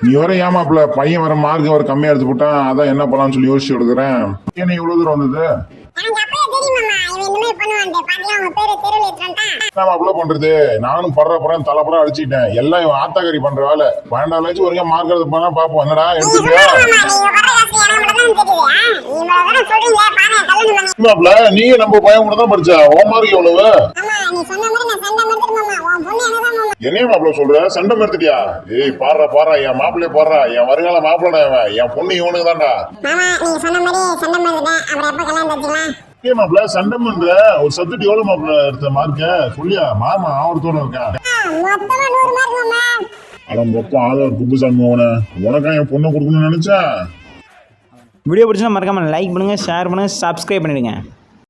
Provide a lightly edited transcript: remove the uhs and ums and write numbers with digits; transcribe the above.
நீ வர ஏமாப்ல பையன் வர மார்க் வர கம்மியா எடுத்து போட்டான், அதான் என்ன பண்ணலாம்னு சொல்லி யோசிச்சு கொடுக்குறேன். என்ன இவ்வளவு தூரம் வந்தது? பண்றது நானும் படுறேன் தலைப்படம் அடிச்சுட்டேன். எல்லாம் இவன் ஆத்தாக்கறி பண்ற வேலை. 12 ஒரு மார்க் எடுத்து போனா பாப்போம். என்னடா எடுத்துக்கியா நீங்க நம்ம பையன் கூட தான் படிச்சா உன் மார்க் எவ்வளவு? என்னைய மாப்பிள்ள சொல்ற சண்டை எடுத்துட்டியா? ஏய் பாடுறா என் மாப்பிள்ளைய பாடுறா, என் வருங்கால மாப்பிள்ளடா இவன், என் பொண்ணு இவனுக்கு தான்டா. ஏன் மாப்பிள்ள சண்டை பண்ற? ஒரு சப்ஜெக்ட் எவ்வளவு மாப்பிள்ள எடுத்த மார்க்க சொல்லியா? மாமா ஆவரத்தோட இருக்கேன். அட மொத்தம் ஆதரவு குப்புசாமி அவனை உனக்கா என் பொண்ணை கொடுக்கணும்னு நினைச்சேன். வீடியோ பிடிச்சா மறக்காம லைக் பண்ணுங்க, ஷேர் பண்ணுங்க, சப்ஸ்கிரைப் பண்ணிடுங்க.